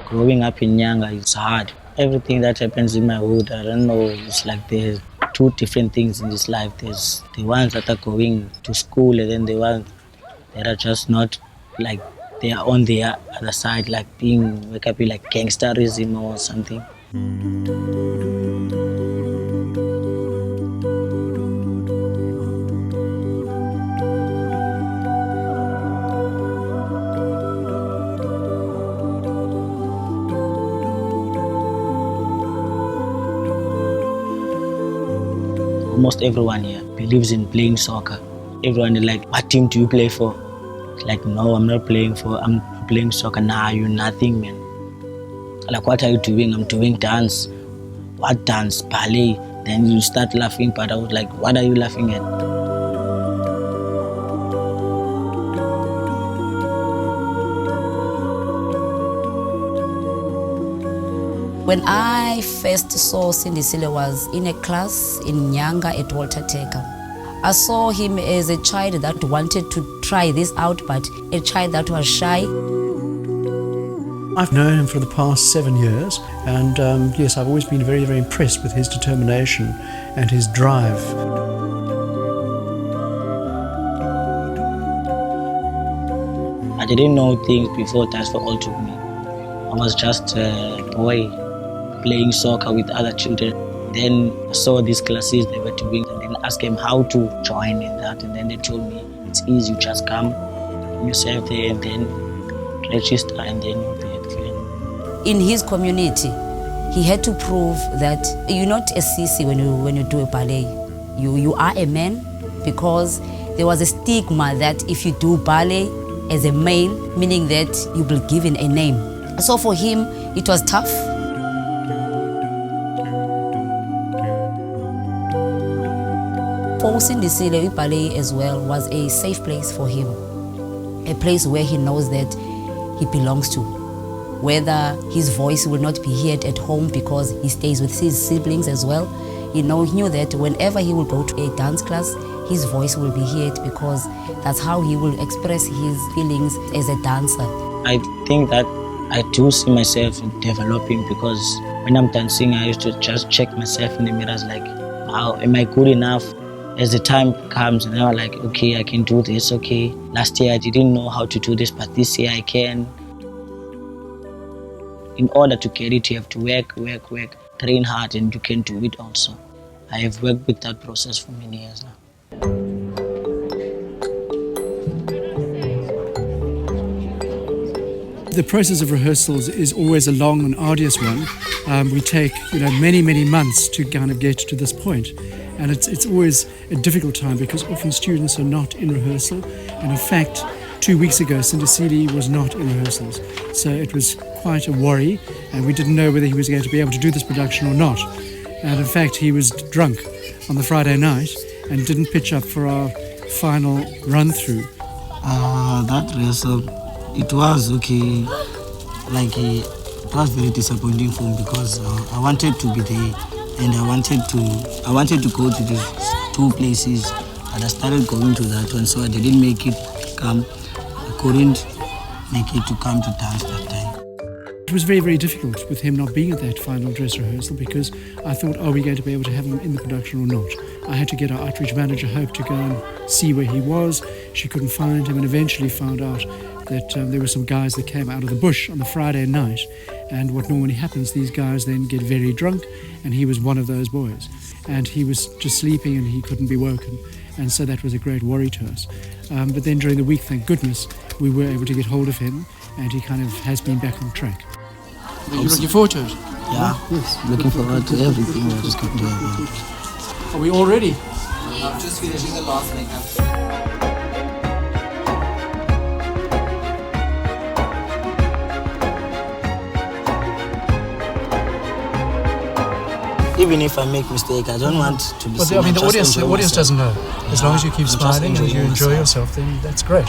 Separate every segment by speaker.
Speaker 1: Growing up in Nyanga is hard. Everything that happens in my hood, I don't know, it's like there's two different things in this life. There's the ones that are going to school and then the ones that are just not, like they are on the other side, like being wake up like gangsterism or something. Almost everyone here believes in playing soccer. Everyone is like, what team do you play for? Like, no, I'm playing soccer. Nah, you're nothing, man. Like, what are you doing? I'm doing dance. What dance? Ballet. Then you start laughing, but I was like, what are you laughing at?
Speaker 2: When I first saw Sindisile was in a class in Nyanga at Walter Teka. I saw him as a child that wanted to try this out, but a child that was shy.
Speaker 3: I've known him for the past 7 years, and yes, I've always been very, very impressed with his determination and his drive.
Speaker 1: I didn't know things before Dance for All took me. I was just a boy playing soccer with other children. Then I saw these classes they were doing and then asked them how to join in that, and then they told me it's easy, you just come yourself there and then register and then you'll be clear.
Speaker 2: In his community, he had to prove that you're not a sissy when you do a ballet. You are a man, because there was a stigma that if you do ballet as a male, meaning that you will be given a name. So for him, it was tough. For Sindisile, ballet as well was a safe place for him, a place where he knows that he belongs to, whether his voice will not be heard at home because he stays with his siblings as well. He knew that whenever he will go to a dance class, his voice will be heard because that's how he will express his feelings as a dancer.
Speaker 1: I think that I do see myself developing, because when I'm dancing, I used to just check myself in the mirrors like, wow, am I good enough? As the time comes, and I'm like, okay, I can do this, okay. Last year I didn't know how to do this, but this year I can. In order to get it, you have to work, train hard, and you can do it also. I have worked with that process for many years now.
Speaker 3: The process of rehearsals is always a long and arduous one. We take many months to kind of get to this point. And it's always a difficult time because often students are not in rehearsal. And in fact, 2 weeks ago, Sindisile was not in rehearsals. So it was quite a worry, and we didn't know whether he was going to be able to do this production or not. And in fact, he was drunk on the Friday night and didn't pitch up for our final run-through.
Speaker 1: That rehearsal, it was okay. It was very disappointing for me because I wanted to be there. And I wanted to go to these two places, but I started going to that one, so I didn't make it come. I couldn't make it to come to dance that time.
Speaker 3: It was very, very difficult with him not being at that final dress rehearsal because I thought, are we going to be able to have him in the production or not? I had to get our outreach manager, Hope, to go and see where he was. She couldn't find him and eventually found out that there were some guys that came out of the bush on the Friday night. And what normally happens, these guys then get very drunk, and he was one of those boys. And he was just sleeping and he couldn't be woken. And so that was a great worry to us. But then during the week, thank goodness, we were able to get hold of him, and he kind of has been back on track.
Speaker 4: Are you looking forward to it?
Speaker 1: Yeah, yes. Looking forward to everything we're just going to do.
Speaker 4: Are we all ready?
Speaker 5: I'm just finishing the last makeup.
Speaker 1: Even if I make mistake, I don't want to be seen.
Speaker 4: The audience doesn't know. As long as you keep smiling and you enjoy yourself, then that's great.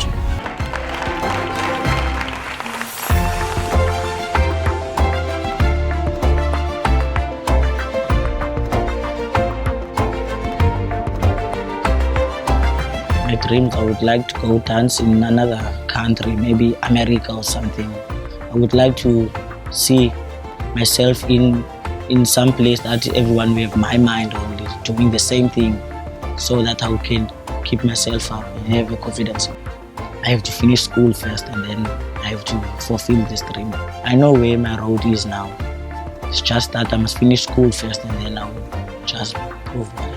Speaker 1: My dreams, I would like to go dance in another country, maybe America or something. I would like to see myself in some place that everyone will have my mind on is doing the same thing, so that I can keep myself up and have a confidence. I have to finish school first and then I have to fulfill this dream. I know where my road is now. It's just that I must finish school first and then I will just prove my